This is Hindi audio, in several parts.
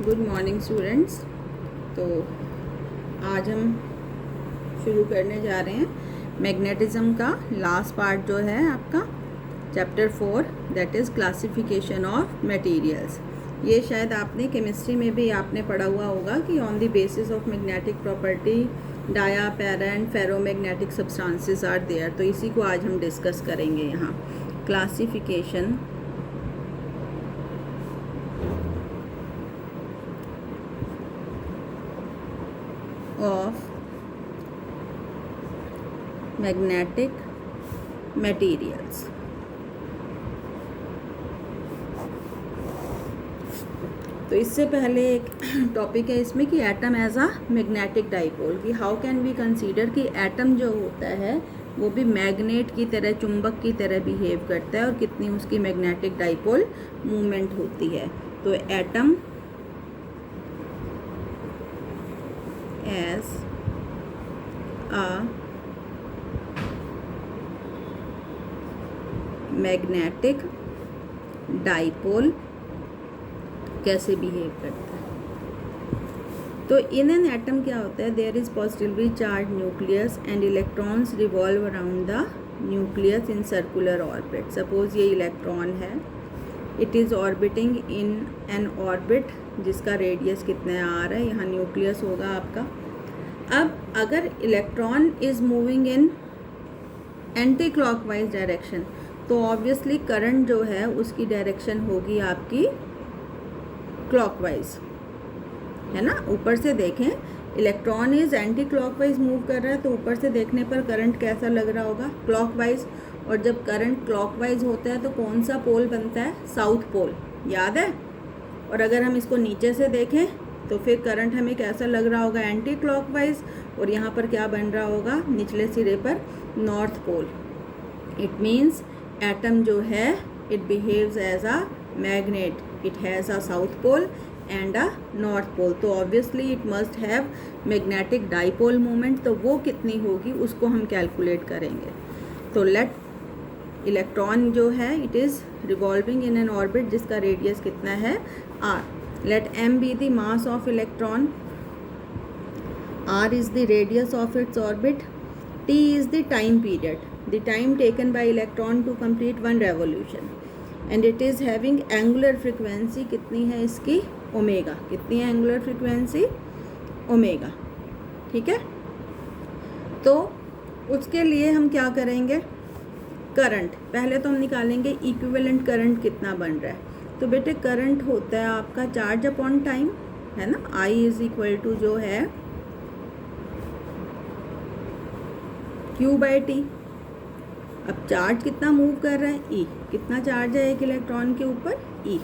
Good morning students. तो आज हम शुरू करने जा रहे हैं मैग्नेटिज्म का लास्ट पार्ट जो है आपका chapter 4 that is classification of materials. ये शायद आपने केमिस्ट्री में भी आपने पढ़ा हुआ होगा कि on the basis of magnetic property dia para and ferromagnetic substances are there. तो इसी को आज हम डिस्कस करेंगे यहाँ, क्लासिफिकेशन of magnetic materials। तो इससे पहले एक टॉपिक है इसमें कि atom as a magnetic dipole, कि हाउ कैन वी कंसीडर कि एटम जो होता है वो भी मैग्नेट की तरह, चुंबक की तरह बिहेव करता है और कितनी उसकी मैग्नेटिक डाइपोल मूवमेंट होती है। तो atom as a magnetic dipole कैसे बिहेव करता है। तो इन एन एटम क्या होता है, there is positively charge nucleus and electrons revolve around the nucleus in circular orbit. Suppose ये इलेक्ट्रॉन है, it is orbiting in an orbit जिसका रेडियस कितना आ रहा है, यहाँ न्यूक्लियस होगा आपका। अब अगर electron is moving in anti clockwise direction तो ऑब्वियसली करंट जो है उसकी डायरेक्शन होगी आपकी क्लॉकवाइज, है ना। ऊपर से देखें, electron is anti clockwise move कर रहा है तो ऊपर से देखने पर करंट कैसा लग रहा होगा, क्लॉकवाइज। और जब करंट क्लॉकवाइज होता है तो कौन सा पोल बनता है, साउथ पोल, याद है। और अगर हम इसको नीचे से देखें तो फिर करंट हमें कैसा लग रहा होगा, एंटी क्लॉकवाइज। और यहाँ पर क्या बन रहा होगा, निचले सिरे पर north pole. It means atom जो है it behaves as a magnet, it has a south pole and a north pole. तो obviously it must have magnetic dipole moment. तो वो कितनी होगी उसको हम कैलकुलेट करेंगे। तो लेट इलेक्ट्रॉन जो है it is revolving in an orbit जिसका रेडियस कितना है, R. Let m be the mass of electron, r is the radius of its orbit, t is the time period, the time taken by electron to complete one revolution, and it is having angular frequency कितनी है इसकी, ओमेगा। कितनी है एंगुलर फ्रिक्वेंसी, ओमेगा, ठीक है। तो उसके लिए हम क्या करेंगे, करंट पहले तो हम निकालेंगे इक्विवेलेंट करंट कितना बन रहा है। तो बेटे करंट होता है आपका चार्ज अपॉन टाइम, है ना। I इज इक्वल टू जो है Q/T। अब चार्ज कितना मूव कर रहा है, E। कितना चार्ज है एक इलेक्ट्रॉन के ऊपर, E।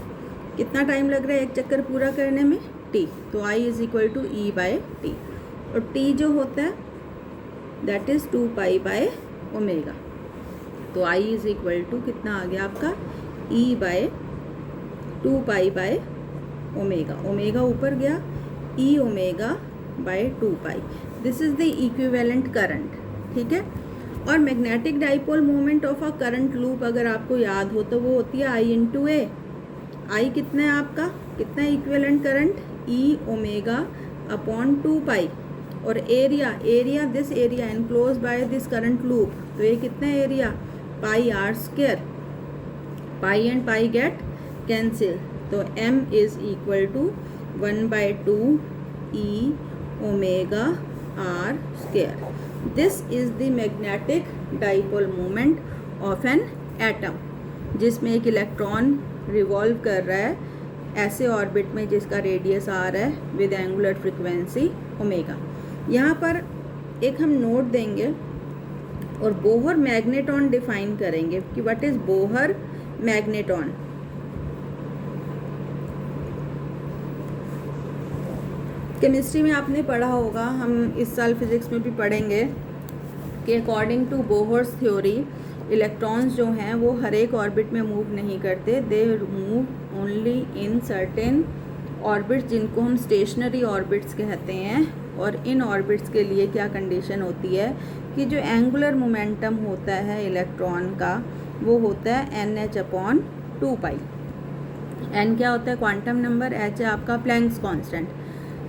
कितना टाइम लग रहा है एक चक्कर पूरा करने में, T। तो I is equal to E/T। और T जो होता है दैट इज 2π/ओमेगा। तो I इज इक्वल टू कितना आ गया आपका, E/2π/ओमेगा। ओमेगा ऊपर गया, E/2π। This is the equivalent current, ठीक है। और magnetic dipole moment of a current loop अगर आपको याद हो तो वो होती है I/A। I कितना है आपका, कितना इक्विवेलेंट करंट, E/2π। और area this area enclose by this current loop, तो ये कितना area, πr²। Pi and pi get cancel, तो m is equal to 1/2 E/r²। This is the magnetic dipole moment of an atom जिसमें एक इलेक्ट्रॉन रिवॉल्व कर रहा है ऐसे ऑर्बिट में जिसका रेडियस आ रहा है विद एंगुलर फ्रिक्वेंसी ओमेगा। यहाँ पर एक हम नोट देंगे और बोहर मैग्नेटॉन डिफाइन करेंगे कि what is Bohr magneton. Chemistry में आपने पढ़ा होगा, हम इस साल फिजिक्स में भी पढ़ेंगे कि according to Bohr's theory electrons जो हैं वो हर एक ऑर्बिट में मूव नहीं करते, they move only in certain orbits जिनको हम स्टेशनरी ऑर्बिट्स कहते हैं। और इन ऑर्बिट्स के लिए क्या कंडीशन होती है कि जो एंगुलर मोमेंटम होता है इलेक्ट्रॉन का वो होता है NH/2π। एन क्या होता है? Quantum number. एच है आपका प्लैंक्स कांस्टेंट,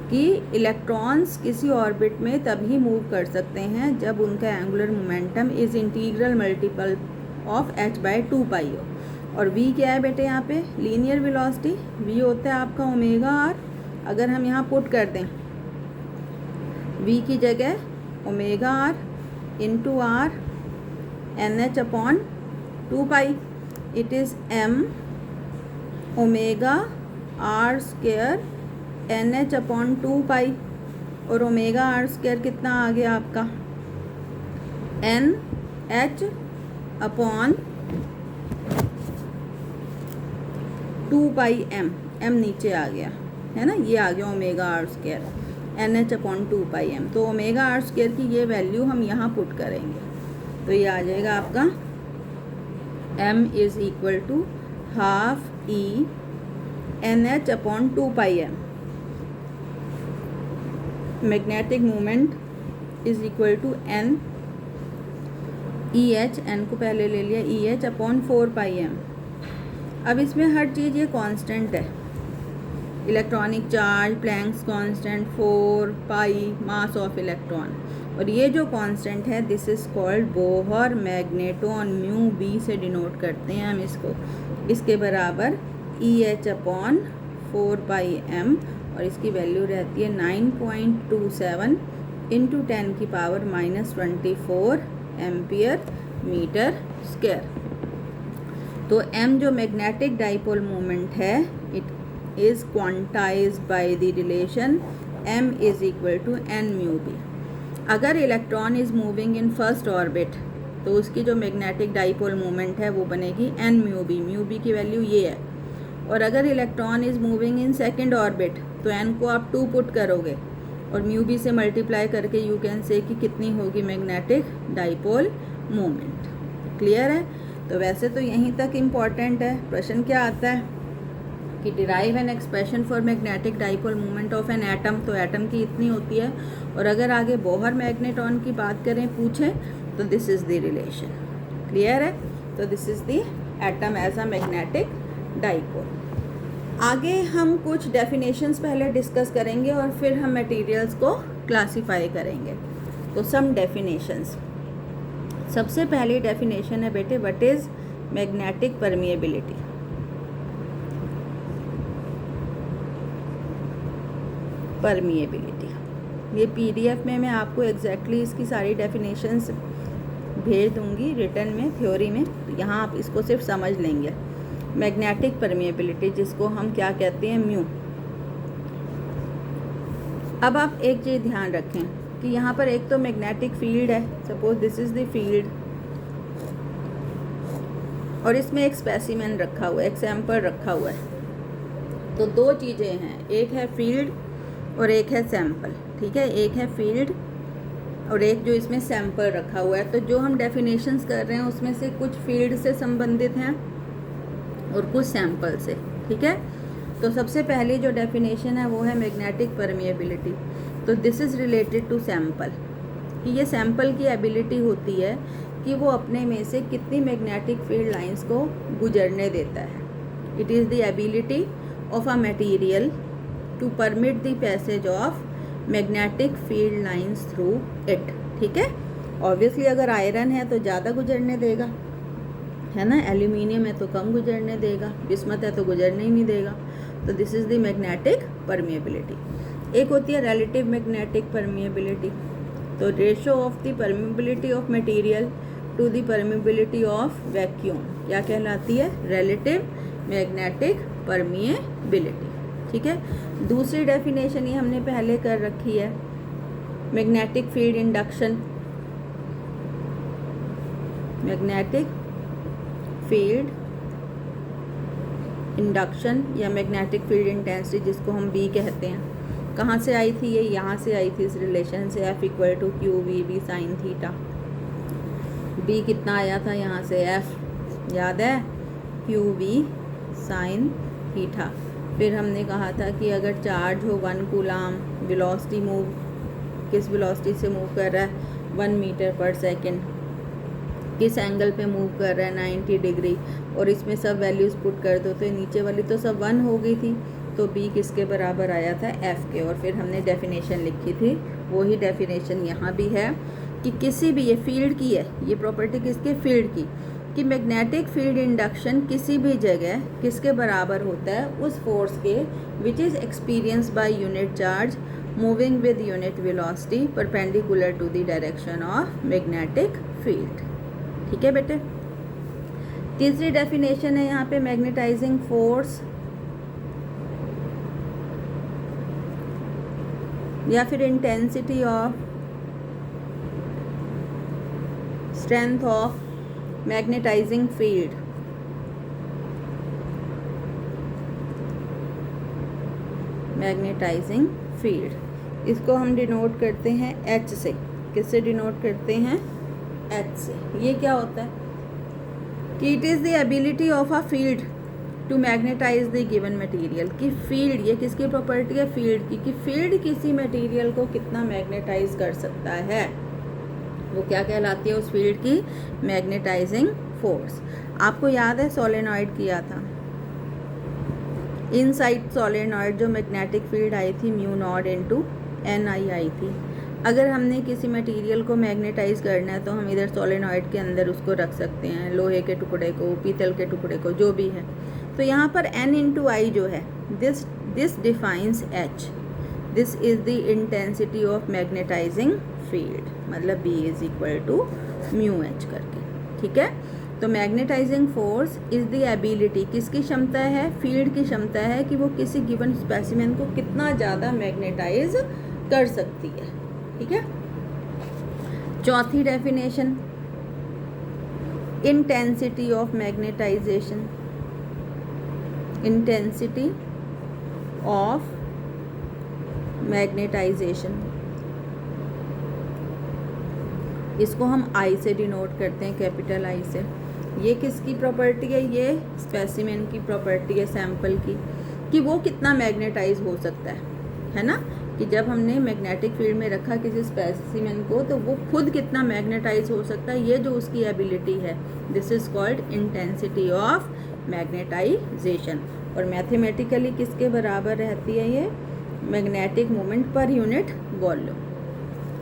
कि इलेक्ट्रॉन्स किसी ऑर्बिट में तभी मूव कर सकते हैं जब उनका angular momentum is integral multiple of h/2 हो। और v क्या है बेटे? यहाँ पे लीनियर वेलोसिटी, v होता है आपका ओमेगा आर। अगर हम यहाँ पुट कर दें v की जगह omega R into R NH/2, it is m omega R square NH/2, और ओमेगा आर स्क्वायर कितना आ गया आपका? NH/2 m, m नीचे आ गया है ना, ये आ गया omega R square NH/2 m। तो ओमेगा आर स्क्वायर की ये वैल्यू हम यहाँ पुट करेंगे, तो ये आ जाएगा आपका m is equal to half E NH/2 m। Magnetic moment is equal to n EH, n को पहले ले लिया, EH/4 m। अब इसमें हर चीज़ ये कांस्टेंट है, electronic charge, Planck's constant, 4 pi, mass of electron, और ये जो कांस्टेंट है this is called Bohr magneton, mu B से डिनोट करते हैं हम इसको। इसके बराबर EH/4 m, और इसकी वैल्यू रहती है 9.27 इंटू 10⁻⁻24 एम्पियर मीटर स्क्वायर। तो m जो मैग्नेटिक डाइपोल मोमेंट है it is quantised by the relation m is equal to n mu B. अगर electron is moving in first orbit तो उसकी जो मैग्नेटिक डाइपोल मोमेंट है वो बनेगी n म्यू बी की वैल्यू ये है। और अगर electron is moving in second orbit तो n को आप 2 पुट करोगे और म्यू बी से मल्टीप्लाई करके यू कैन से कि कितनी होगी मैग्नेटिक डाइपोल मोमेंट। क्लियर है? तो वैसे तो यहीं तक इम्पॉर्टेंट है। प्रश्न क्या आता है कि derive an expression for magnetic dipole moment of an atom, तो एटम की इतनी होती है, और अगर आगे बोहर मैग्नेटॉन की बात करें, पूछें, तो this is the relation. Clear है? तो this is the atom as a magnetic dipole. आगे हम कुछ डेफिनेशंस पहले डिस्कस करेंगे और फिर हम मटेरियल्स को क्लासिफाई करेंगे। तो सम डेफिनेशंस। सबसे पहली डेफिनेशन है बेटे, what is magnetic permeability. Permeability, ये PDF में मैं आपको एग्जैक्टली इसकी सारी डेफिनेशंस भेज दूंगी रिटन में, थ्योरी में, तो यहाँ आप इसको सिर्फ समझ लेंगे। मैग्नेटिक परमिएबिलिटी जिसको हम क्या कहते हैं? म्यू। अब आप एक चीज़ ध्यान रखें कि यहाँ पर एक तो मैग्नेटिक फील्ड है, suppose this is the field, और इसमें एक स्पेसिमेन रखा हुआ है, एक सैंपल रखा हुआ है। तो दो चीज़ें हैं, एक है फील्ड और एक है सैंपल। ठीक है, एक है फील्ड और एक जो इसमें सैंपल रखा हुआ है। तो जो हम डेफिनेशंस कर रहे हैं उसमें से कुछ फील्ड से संबंधित हैं और कुछ सैंपल से। ठीक है, तो सबसे पहली जो डेफिनेशन है वो है मैग्नेटिक परमिएबिलिटी। तो this is related to sample, कि ये सैंपल की एबिलिटी होती है कि वो अपने में से कितनी मैग्नेटिक फील्ड लाइंस को गुजरने देता है। It is the ability of a material to permit the passage of magnetic field lines through it. ठीक है, ऑब्वियसली अगर आयरन है तो ज़्यादा गुजरने देगा, है ना, एल्यूमिनियम है तो कम गुजरने देगा, बिस्मत है तो गुजरने ही नहीं देगा। तो this is the magnetic permeability. एक होती है रिलेटिव मैग्नेटिक परमिएबिलिटी। तो ratio of the permeability of material to the permeability of vacuum क्या कहलाती है? Relative magnetic permeability. ठीक है, दूसरी डेफिनेशन ये हमने पहले कर रखी है, magnetic field induction. Magnetic field induction या मैग्नेटिक फील्ड इंटेंसिटी जिसको हम B कहते हैं, कहाँ से आई थी? ये यहाँ से आई थी, इस रिलेशन से, F equal to QVB sine theta. B कितना आया था यहाँ से? F याद है, QV साइन थीटा। फिर हमने कहा था कि अगर चार्ज हो 1 कूलाम, वेलोसिटी मूव किस वेलोसिटी से मूव कर रहा है? 1 मीटर पर सेकेंड। किस एंगल पे मूव कर रहा है, 90 डिग्री, और इसमें सब वैल्यूज़ पुट कर दो, तो नीचे वाली तो सब 1 हो गई थी, तो बी किसके बराबर आया था, एफ के। और फिर हमने डेफिनेशन लिखी थी, वही डेफिनेशन यहाँ भी है कि किसी भी, ये फील्ड की है, ये प्रॉपर्टी किसके, फील्ड की, कि मैग्नेटिक फील्ड इंडक्शन किसी भी जगह किसके बराबर होता है, उस फोर्स के which is experience by unit charge moving with unit velocity perpendicular to the direction of magnetic field. ठीक है बेटे। तीसरी डेफिनेशन है यहाँ पे, मैग्नेटाइजिंग फोर्स या फिर intensity of strength of magnetising field. Magnetising field, इसको हम डिनोट करते हैं एच से। किससे डिनोट करते हैं, एच से। ये क्या होता है कि it is the ability of a field to magnetize the given material. कि फील्ड, ये किसकी प्रॉपर्टी है, फील्ड की, कि फील्ड किसी मटेरियल को कितना मैग्नेटाइज कर सकता है, वो क्या कहलाती है उस फील्ड की, मैग्नेटाइजिंग फोर्स। आपको याद है सोलेनॉइड किया था, इनसाइड सोलेनॉइड जो मैग्नेटिक फील्ड आई थी म्यू नॉट इनटू एन आई थी। अगर हमने किसी मटेरियल को मैग्नेटाइज करना है तो हम इधर सोलेनॉइड के अंदर उसको रख सकते हैं, लोहे के टुकड़े को, पीतल के टुकड़े को, जो भी है। तो यहाँ पर एन इंटू आई जो है, this defines H, this is the intensity of magnetising field, मतलब B is equal to mu H करके। ठीक है। तो magnetising force is the ability, किसकी क्षमता है, फील्ड की क्षमता है कि वो किसी गिवन स्पेसिमेन को कितना ज़्यादा मैग्नेटाइज कर सकती है। ठीक है। चौथी definition, intensity of magnetisation. Intensity of magnetisation, इसको हम आई से डिनोट करते हैं, कैपिटल आई से। ये किसकी प्रॉपर्टी है, ये स्पेसिमेन की प्रॉपर्टी है, सैंपल की, कि वो कितना मैग्नेटाइज हो सकता है ना। कि जब हमने मैग्नेटिक फील्ड में रखा किसी स्पेसिमेन को, तो वो खुद कितना मैग्नेटाइज हो सकता है, ये जो उसकी एबिलिटी है, this is called intensity of magnetisation. और मैथमेटिकली किसके बराबर रहती है ये, magnetic moment per unit volume.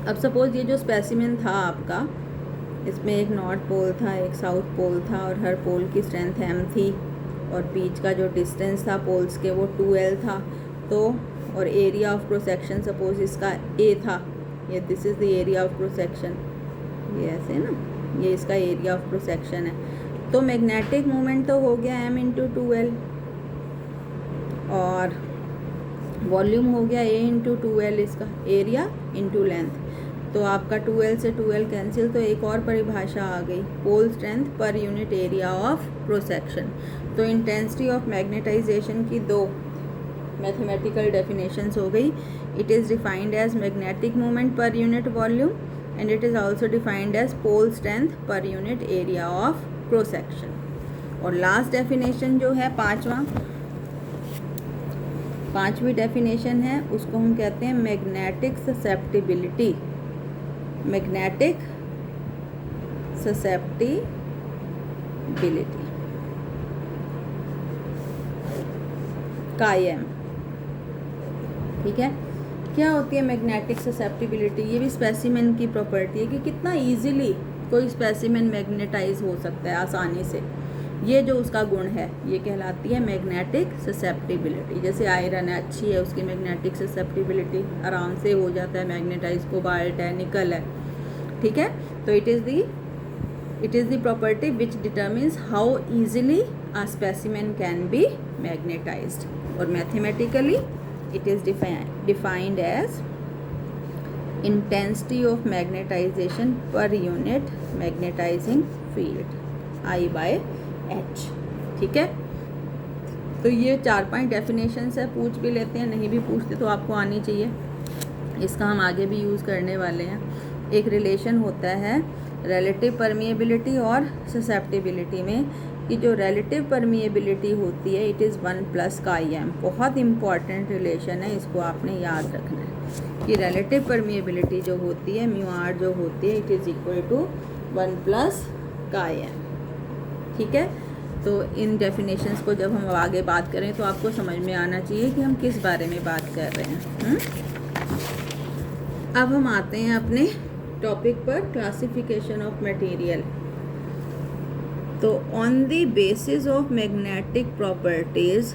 अब सपोज ये जो स्पेसिमेन था आपका, इसमें एक नॉर्थ पोल था, एक साउथ पोल था, और हर पोल की स्ट्रेंथ m थी, और बीच का जो डिस्टेंस था पोल्स के वो 2l था। तो और area of cross section suppose इसका a था, ये this is the area of cross section, ये ऐसे ना, ये इसका एरिया ऑफ क्रॉस सेक्शन है। तो मैग्नेटिक मोमेंट तो हो गया m इंटू 2l, और वॉल्यूम हो गया a इंटू 2l, इसका एरिया इंटू लेंथ। तो आपका 2l से 2l कैंसिल, तो एक और परिभाषा आ गई, pole strength per unit area of cross section. तो इंटेंसिटी ऑफ मैग्नेटाइजेशन की दो मैथमेटिकल डेफिनेशंस हो गई। It is defined as magnetic moment per unit volume, and it is also defined as pole strength per unit area of cross section. और लास्ट डेफिनेशन जो है पांचवी डेफिनेशन है, उसको हम कहते हैं मैग्नेटिक ससेप्टिबिलिटी। मैग्नेटिक ससेप्टिबिलिटी, कायम। ठीक है। क्या होती है मैग्नेटिक ससेप्टिबिलिटी, ये भी स्पेसिमेन की प्रॉपर्टी है कि कितना इजीली कोई स्पेसिमेन मैग्नेटाइज हो सकता है आसानी से, ये जो उसका गुण है ये कहलाती है मैग्नेटिक ससेप्टिबिलिटी। जैसे आयरन है, अच्छी है उसकी मैग्नेटिक ससेप्टिबिलिटी, आराम से हो जाता है मैग्नेटाइज, कोबाल्ट है, निकल है। ठीक है। तो it is the property which determines how easily a specimen can be magnetised. और mathematically it is defined as intensity of magnetisation per unit magnetising field, I/H। ठीक है। तो ये 4-5 डेफिनेशंस है, पूछ भी लेते हैं, नहीं भी पूछते तो आपको आनी चाहिए, इसका हम आगे भी यूज़ करने वाले हैं। एक रिलेशन होता है रिलेटिव परमिएबिलिटी और ससेप्टिबिलिटी में, कि जो रिलेटिव परमिएबिलिटी होती है इट इज़ 1 प्लस m। बहुत इंपॉर्टेंट रिलेशन है, इसको आपने याद रखना है कि रिलेटिव परमिएबिलिटी जो होती है म्यू आर जो होती है, it is equal to 1 plus chi है। ठीक है, तो इन डेफिनेशंस को जब हम आगे बात करें तो आपको समझ में आना चाहिए कि हम किस बारे में बात कर रहे हैं। अब हम आते हैं अपने टॉपिक पर, क्लासिफिकेशन ऑफ मटेरियल। तो on the basis of magnetic properties,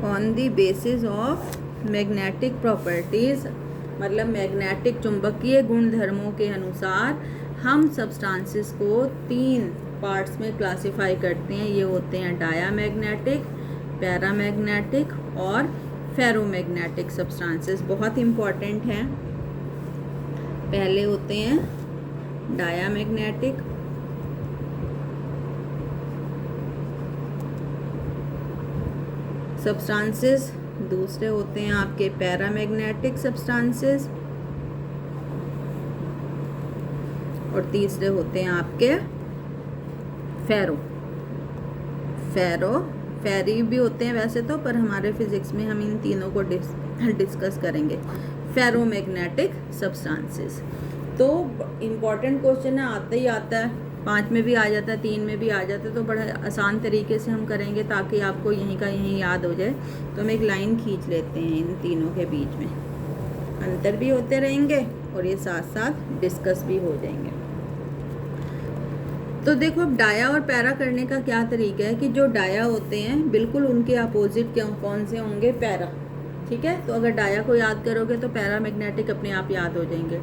on the basis of magnetic properties मतलब मैग्नेटिक चुंबकीय गुणधर्मों के अनुसार हम सब्सटेंसेस को 3 पार्ट्स में क्लासिफाई करते हैं। ये होते हैं डायामैग्नेटिक, पैरामैग्नेटिक और फेरोमैग्नेटिक सब्सटेंसेस। बहुत इम्पॉर्टेंट हैं। पहले होते हैं डायामैग्नेटिक, सब्सटेंसेस, दूसरे होते हैं आपके पैरामैग्नेटिक सब्सटेंसेस और तीसरे होते हैं आपके फेरी भी होते हैं वैसे तो, पर हमारे फिजिक्स में हम इन तीनों को डिस्कस करेंगे। फेरोमैग्नेटिक सब्सटेंसेस तो इम्पॉर्टेंट क्वेश्चन है, आता ही आता है, 5 में भी आ जाता है, 3 में भी आ जाता है, तो बड़ा आसान तरीके से हम करेंगे ताकि आपको यहीं का यहीं याद हो जाए। तो हम एक लाइन खींच लेते हैं इन तीनों के बीच में, अंतर भी होते रहेंगे और ये साथ साथ डिस्कस भी हो जाएंगे। तो देखो अब डाया और पैरा करने का क्या तरीका है कि जो डाया होते हैं बिल्कुल उनके अपोजिट कौन से होंगे, पैरा। ठीक है, तो अगर डाया को याद करोगे तो पैरामैग्नेटिक अपने आप याद हो जाएंगे।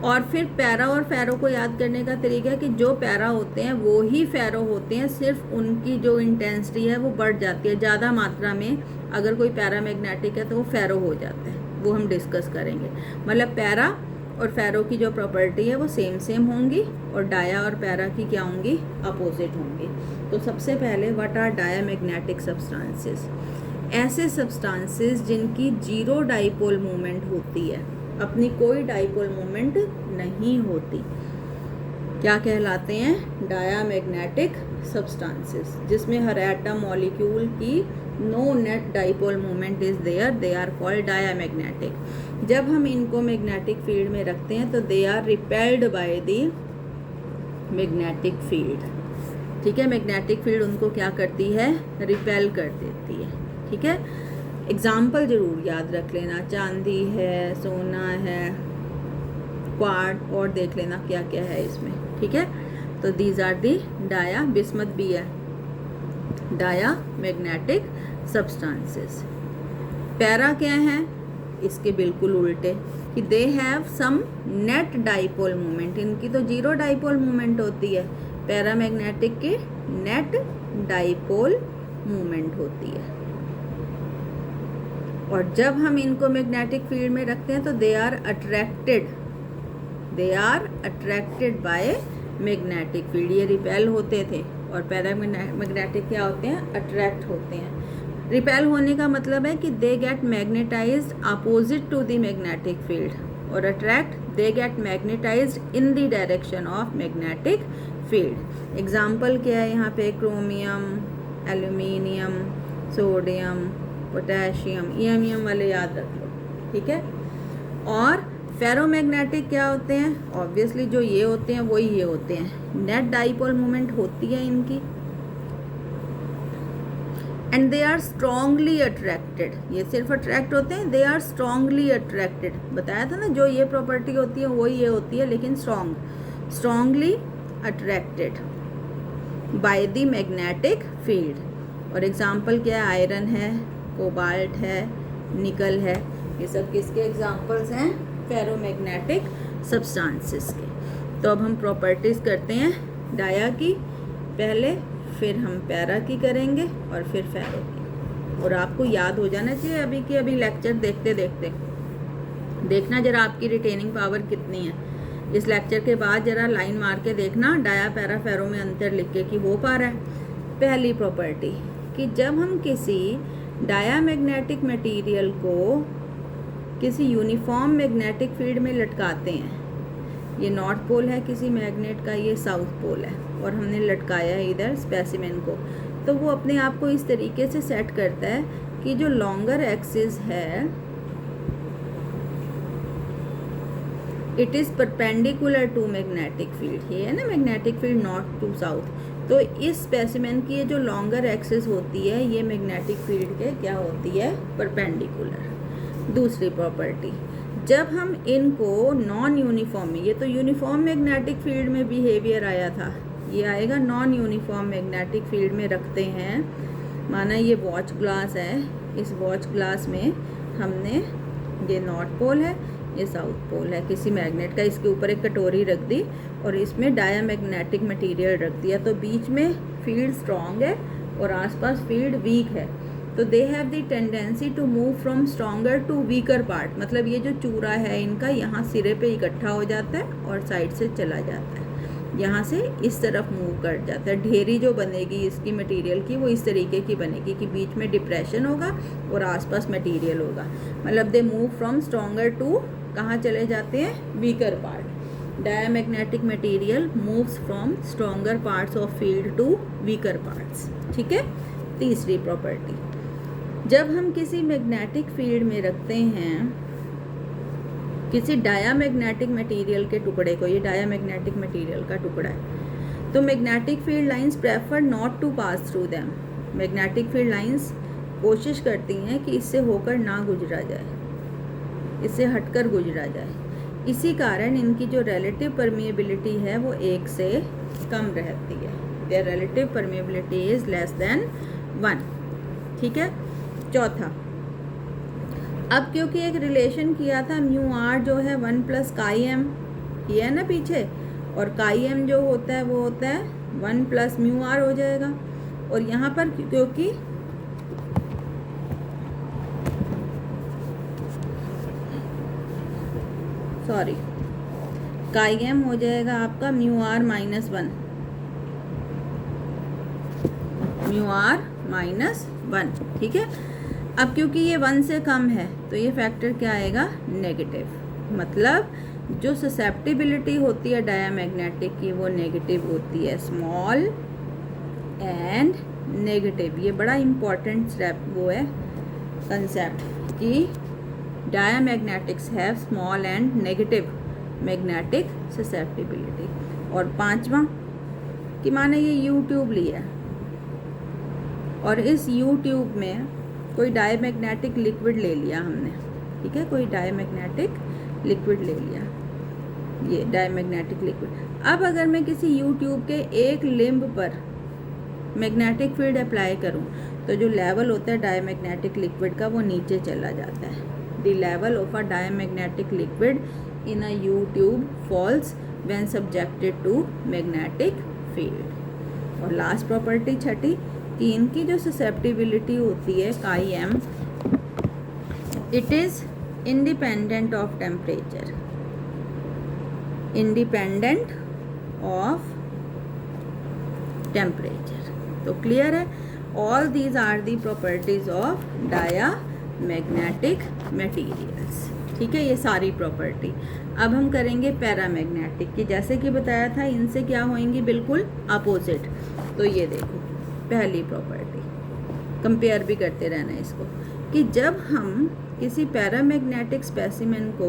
और फिर पैरा और फेरो को याद करने का तरीका है कि जो पैरा होते हैं वो ही फेरो होते हैं, सिर्फ उनकी जो इंटेंसिटी है वो बढ़ जाती है ज़्यादा मात्रा में। अगर कोई पैरामैग्नेटिक है तो वो फेरो हो जाता है, वो हम डिस्कस करेंगे। मतलब पैरा और फेरो की जो प्रॉपर्टी है वो सेम होंगी और डाया और पैरा की क्या होंगी, अपोजिट होंगी। तो सबसे पहले व्हाट आर डायामैग्नेटिक सब्सटेंसेस? ऐसे सब्सटेंसेस जिनकी 0 डाइपोल मूवमेंट होती है, अपनी कोई डाइपोल मूवमेंट नहीं होती, क्या कहलाते हैं, डायामैग्नेटिक सब्सटेंसेस। जिसमें हर एटम मॉलिक्यूल की no net dipole movement is there, they are called diamagnetic. जब हम इनको मैग्नेटिक फील्ड में रखते हैं तो they are repelled by the magnetic field. ठीक है, मैग्नेटिक फील्ड उनको क्या करती है, रिपेल कर देती है। ठीक है, एग्जाम्पल जरूर याद रख लेना, चांदी है, सोना है, क्वार्ट, और देख लेना क्या क्या है इसमें। ठीक है, तो these are the dia, bismuth भी है, डाया मैग्नेटिक सब्सटेंसेस। पैरा क्या है, इसके बिल्कुल उल्टे कि they have some net dipole movement, इनकी तो 0 डाइपोल मूवमेंट होती है, पैरामैग्नेटिक की नेट डाइपोल मूवमेंट होती है। और जब हम इनको मैग्नेटिक फील्ड में रखते हैं तो they are attracted by magnetic field. ये रिपेल होते थे और पैरामैग्नेटिक क्या होते हैं, अट्रैक्ट होते हैं। रिपेल होने का मतलब है कि they get magnetised opposite to the magnetic field, और attract they get magnetised in the direction of magnetic field. Example क्या है यहाँ पे, क्रोमियम, एल्यूमिनियम, सोडियम, पोटेशियम, ईएमईएम वाले याद रख लो। ठीक है, और फेरोमैग्नेटिक क्या होते हैं, ऑब्वियसली जो ये होते हैं वही ये होते हैं, नेट डाइपोल मूवमेंट होती है इनकी, and they are strongly attracted. ये सिर्फ अट्रैक्ट होते हैं, दे आर स्ट्रांगली अट्रैक्टेड। बताया था ना, जो ये प्रॉपर्टी होती है वही ये होती है, लेकिन strongly attracted bye the magnetic field. और एग्जाम्पल क्या है, आयरन है, कोबाल्ट है, निकल है, ये सब किसके एग्जाम्पल्स हैं, फेरोमैग्नेटिक सब्सटेंसेस के। तो अब हम प्रॉपर्टीज़ करते हैं डाया की पहले, फिर हम पैरा की करेंगे और फिर फेरो की। और आपको याद हो जाना चाहिए अभी कि अभी लेक्चर देखते देखते देखना जरा आपकी रिटेनिंग पावर कितनी है। इस लेक्चर के बाद जरा लाइन मार के देखना डाया पैरा फेरो में अंतर लिख के कि हो पा रहा है। पहली प्रॉपर्टी कि जब हम किसी डायामैग्नेटिक मटेरियल को किसी यूनिफॉर्म मैग्नेटिक फील्ड में लटकाते हैं, ये नॉर्थ पोल है किसी मैग्नेट का, ये साउथ पोल है, और हमने लटकाया है इधर स्पेसिमेन को, तो वो अपने आप को इस तरीके से सेट करता है कि जो लॉन्गर एक्सिस है it is perpendicular to magnetic field, ये है ना magnetic field north to south. तो इस स्पेसिमेन की ये जो लॉन्गर एक्सिस होती है ये मैग्नेटिक फील्ड के क्या होती है, परपेंडिकुलर। दूसरी प्रॉपर्टी, जब हम इनको नॉन यूनिफॉर्म में, ये तो यूनिफॉर्म मैग्नेटिक फील्ड में बिहेवियर आया था, ये आएगा नॉन यूनिफॉर्म मैग्नेटिक फील्ड में रखते हैं। माना ये वॉच ग्लास है, इस वॉच ग्लास में हमने, ये नॉर्थ पोल है, ये साउथ पोल है किसी मैग्नेट का, इसके ऊपर एक कटोरी रख दी और इसमें डायामैग्नेटिक मटेरियल रख दिया, तो बीच में फील्ड स्ट्रॉन्ग है और आसपास फील्ड वीक है। तो they have the tendency to move from stronger to weaker part, मतलब ये जो चूरा है इनका यहाँ सिरे पे इकट्ठा हो जाता है और साइड से चला जाता है, यहाँ से इस तरफ मूव कर जाता है। ढेरी जो बनेगी इसकी मटेरियल की वो इस तरीके की बनेगी कि बीच में डिप्रेशन होगा और आसपास मटेरियल होगा, मतलब they move from stronger to कहाँ चले जाते हैं, weaker part. Diamagnetic material moves from stronger parts of field to weaker parts, ठीक है। तीसरी प्रॉपर्टी, जब हम किसी मैग्नेटिक फील्ड में रखते हैं किसी डायामैग्नेटिक मटेरियल के टुकड़े को, ये डायामैग्नेटिक मटेरियल का टुकड़ा है, तो magnetic field lines prefer not to pass through them. Magnetic field lines कोशिश करती हैं कि इससे होकर ना गुजरा जाए, इससे हटकर गुजरा जाए। इसी कारण इनकी जो रिलेटिव परमिएबिलिटी है वो 1 से कम रहती है। There relative permeability is less than 1, ठीक है। चौथा, अब क्योंकि एक रिलेशन किया था म्यू आर जो है 1 प्लस काई एम, ये है ना पीछे, और काई एम जो होता है वो होता है 1 प्लस म्यू आर हो जाएगा। और यहाँ पर क्योंकि काई एम हो जाएगा आपका mu R minus 1, mu R minus 1, ठीक है। अब क्योंकि ये 1 से कम है तो ये फैक्टर क्या आएगा, नेगेटिव, मतलब जो ससेप्टिबिलिटी होती है डायामैग्नेटिक की वो नेगेटिव होती है, स्मॉल एंड नेगेटिव। ये बड़ा इम्पॉर्टेंट स्टेप वो है कंसेप्ट कि diamagnetics have small and negative magnetic susceptibility. और पांचवा कि माने ये यू ट्यूब लिया और इस यू ट्यूब में कोई डायमैग्नेटिक लिक्विड ले लिया हमने, ठीक है, कोई डायमैग्नेटिक लिक्विड ले लिया, ये डायमैग्नेटिक लिक्विड। अब अगर मैं किसी यू ट्यूब के एक लिम्ब पर मैग्नेटिक फील्ड अप्लाई करूं तो जो लेवल होता है डायमैग्नेटिक लिक्विड का वो नीचे चला जाता है। The level of a diamagnetic liquid in a U tube falls when subjected to magnetic field. और लास्ट प्रॉपर्टी छठी कि इनकी जो ससेप्टिबिलिटी होती है chi M, it is independent of temperature, independent of temperature. तो क्लियर है, all these are the properties of diamagnetic materials, ठीक है, ये सारी प्रॉपर्टी। अब हम करेंगे पैरामैग्नेटिक की, जैसे कि बताया था इनसे क्या होंगी, बिल्कुल अपोजिट। तो ये देखो पहली प्रॉपर्टी, कंपेयर भी करते रहना इसको, कि जब हम किसी पैरामैग्नेटिक स्पेसिमेन को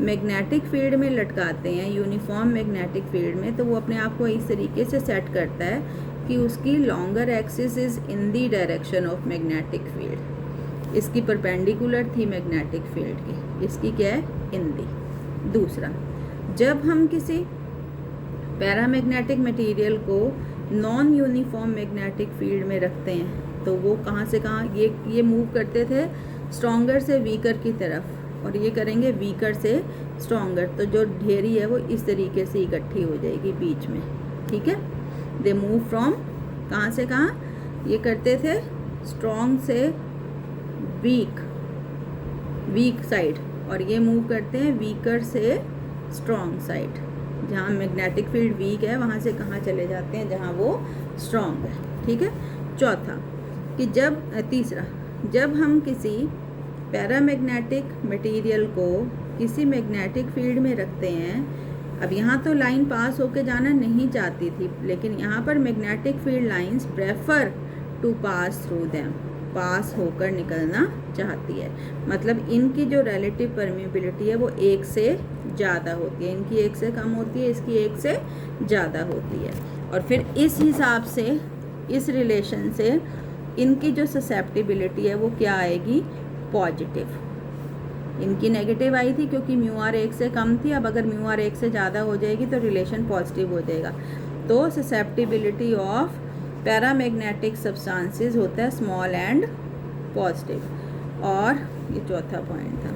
मैग्नेटिक फील्ड में लटकाते हैं, यूनिफॉर्म मैग्नेटिक फील्ड में, तो वो अपने आप को इस तरीके से सेट करता है कि उसकी longer axis is in the direction of magnetic field. इसकी परपेंडिकुलर थी मैग्नेटिक फील्ड की, इसकी क्या है, इन दी। दूसरा, जब हम किसी पैरामैग्नेटिक मटेरियल को नॉन यूनिफॉर्म मैग्नेटिक फील्ड में रखते हैं तो वो कहाँ से कहाँ, ये मूव करते थे स्ट्रॉन्गर से वीकर की तरफ, और ये करेंगे वीकर से स्ट्रॉन्गर, तो जो ढेरी है वो इस तरीके से इकट्ठी हो जाएगी बीच में, ठीक है। दे मूव फ्रॉम कहाँ से कहाँ, ये करते थे स्ट्रॉन्ग से वीक साइड, और ये मूव करते हैं वीकर से स्ट्रॉन्ग साइड। जहाँ मैग्नेटिक फील्ड वीक है वहाँ से कहाँ चले जाते हैं, जहाँ वो स्ट्रॉन्ग है, ठीक है। चौथा कि तीसरा, जब हम किसी पैरामैग्नेटिक मटेरियल को किसी मैग्नेटिक फील्ड में रखते हैं, अब यहाँ तो लाइन पास होके जाना नहीं चाहती थी, लेकिन यहाँ पर magnetic field lines prefer to pass through them, pass होकर निकलना चाहती है। मतलब इनकी जो रिलेटिव परमिबिलिटी है वो 1 से ज़्यादा होती है, इनकी 1 से कम होती है, इसकी 1 से ज़्यादा होती है। और फिर इस हिसाब से, इस रिलेशन से इनकी जो ससेप्टिबिलिटी है वो क्या आएगी, पॉजिटिव। इनकी नेगेटिव आई थी क्योंकि म्यू आर 1 से कम थी, अब अगर म्यू आर 1 से ज़्यादा हो जाएगी तो रिलेशन पॉजिटिव हो जाएगा। तो ससेप्टिबिलिटी ऑफ पैरामैग्नेटिक सब्सटेंसेस होता है स्मॉल एंड पॉजिटिव। और ये चौथा पॉइंट था।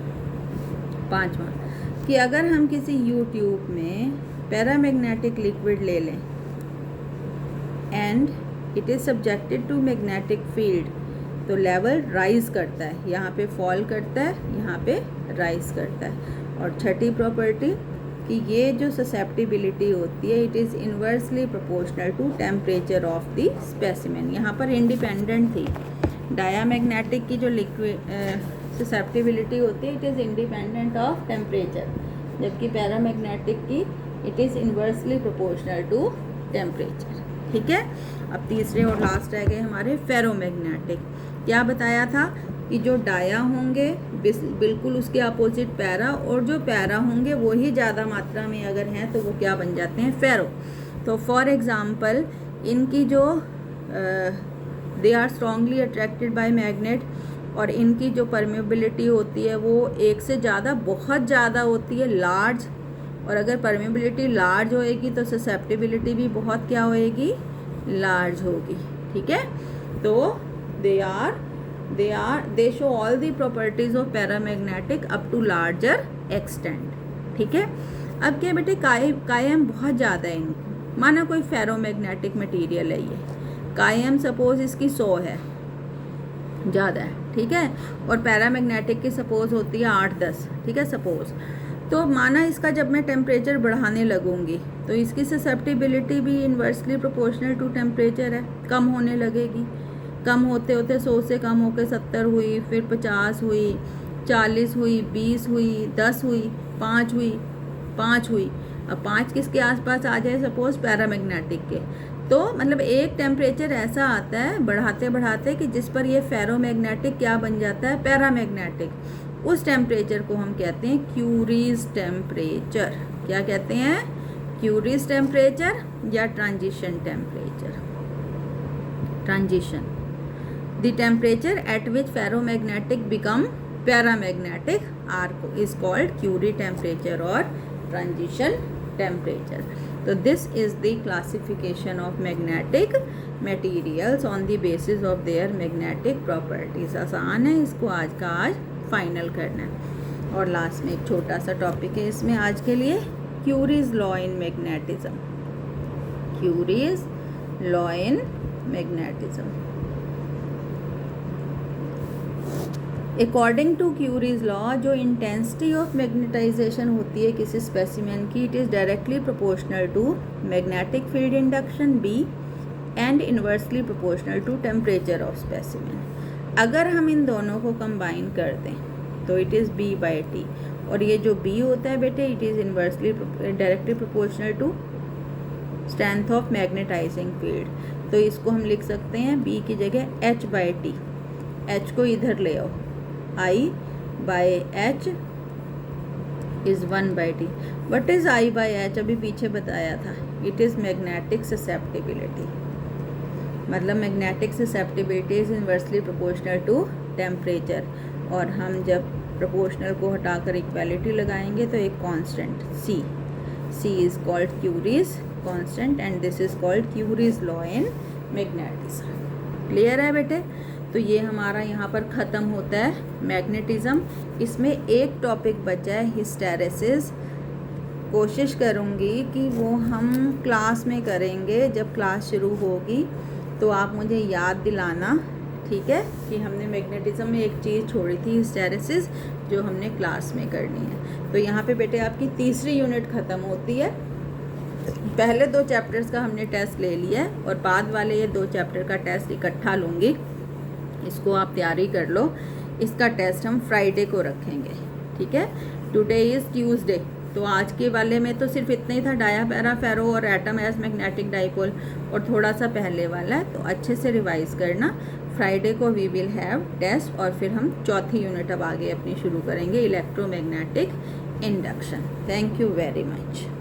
पांचवा कि अगर हम किसी ट्यूब में पैरामैग्नेटिक लिक्विड ले लें and it is subjected to magnetic field, तो लेवल राइज करता है, यहाँ पे फॉल करता है, यहाँ पे राइज करता है। और छठी प्रॉपर्टी कि ये जो ससेप्टिबिलिटी होती है it is inversely proportional to temperature of the specimen. यहाँ पर इंडिपेंडेंट थी, डायामैग्नेटिक की जो लिक्विड ससेप्टिबिलिटी होती है it is independent of temperature, जबकि पैरामैग्नेटिक की it is inversely proportional to temperature. ठीक है। अब तीसरे और लास्ट रह गए हमारे फेरोमैग्नेटिक। क्या बताया था कि जो डाया होंगे बिल्कुल उसके अपोजिट पैरा, और जो पैरा होंगे वो ही ज़्यादा मात्रा में अगर हैं तो वो क्या बन जाते हैं, फेरो। तो फॉर एग्ज़ाम्पल इनकी जो they are strongly attracted by magnet, और इनकी जो परमेबिलिटी होती है वो 1 से ज़्यादा, बहुत ज़्यादा होती है, लार्ज। और अगर परमेबिलिटी लार्ज होएगी तो ससेप्टिबिलिटी भी बहुत क्या होएगी, लार्ज होगी। ठीक है। तो they show all the properties of paramagnetic up to larger extent. ठीक है। अब क्या बेटे, कायम बहुत ज़्यादा है इनको, माना कोई फेरोमैग्नेटिक मटेरियल है, ये कायम सपोज इसकी 100 है, ज़्यादा है। ठीक है। और पैरामैग्नेटिक की सपोज होती है 8-10। ठीक है, सपोज। तो माना इसका जब मैं टेम्परेचर बढ़ाने लगूंगी तो इसकी ससेप्टिबिलिटी भी इन्वर्सली प्रोपोर्शनल टू टेम्परेचर है, कम होने लगेगी। कम होते होते 100 से कम होकर 70 हुई, फिर 50 हुई, 40 हुई, 20 हुई, 10 हुई, 5 हुई, 5 हुई। अब 5 किसके आसपास आ जाए, सपोज पैरामैग्नेटिक के। तो मतलब एक टेम्परेचर ऐसा आता है बढ़ाते बढ़ाते कि जिस पर ये फेरोमैग्नेटिक क्या बन जाता है, पैरामैग्नेटिक। उस टेम्परेचर को हम कहते हैं क्यूरीज टेम्परेचर। क्या कहते हैं, क्यूरीज टेम्परेचर या transition temperature. Transition, the temperature at which ferromagnetic become paramagnetic are is called Curie temperature और ट्रांजिशन टेम्परेचर। तो this is the classification of magnetic materials on the basis of their magnetic properties. आसान है, इसको आज का आज फाइनल करना है। और लास्ट में एक छोटा सा टॉपिक है इसमें आज के लिए, Curie's law in magnetism. Curie's law in magnetism. According to Curie's law, जो इंटेंसिटी ऑफ मैग्नेटाइजेशन होती है किसी स्पेसिमेन की, it is directly proportional to magnetic field induction B and inversely proportional to temperature of specimen. अगर हम इन दोनों को कंबाइन कर दें तो इट इज़ B/T, और ये जो B होता है बेटे it is inversely directly proportional to strength of magnetising field. तो इसको हम लिख सकते हैं B की जगह H/T। H को इधर ले आओ, I/H is 1/T। What is I/H, अभी पीछे बताया था, इट इज़ मैग्नेटिक ससेप्टिबिलिटी। मतलब magnetic susceptibility is inversely proportional to temperature. और हम जब प्रोपोर्शनल को हटाकर इक्वालिटी लगाएंगे तो एक constant C is called Curie's constant and this is called Curie's law in magnetism. Clear है बेटे। तो ये हमारा यहाँ पर ख़त्म होता है मैग्नेटिज्म। इसमें एक टॉपिक बचा है, हिस्टेरेसिस। कोशिश करूँगी कि वो हम क्लास में करेंगे, जब क्लास शुरू होगी तो आप मुझे याद दिलाना, ठीक है, कि हमने मैग्नेटिज्म में एक चीज़ छोड़ी थी, हिस्टेरेसिस, जो हमने क्लास में करनी है। तो यहाँ पे बेटे आपकी तीसरी यूनिट ख़त्म होती है। पहले 2 चैप्टर्स का हमने टेस्ट ले लिया है और बाद वाले ये 2 चैप्टर का टेस्ट इकट्ठा लूँगी। इसको आप तैयारी कर लो। इसका टेस्ट हम फ्राइडे को रखेंगे, ठीक है। टुडे इज़ ट्यूसडे, तो आज के वाले में तो सिर्फ इतना ही था, डाया पैरा फेरो और एटम एज मैग्नेटिक डाइपोल, और थोड़ा सा पहले वाला है, तो अच्छे से रिवाइज करना। फ्राइडे को वी विल हैव टेस्ट, और फिर हम चौथी यूनिट अब आगे अपनी शुरू करेंगे, electromagnetic induction. Thank you very much.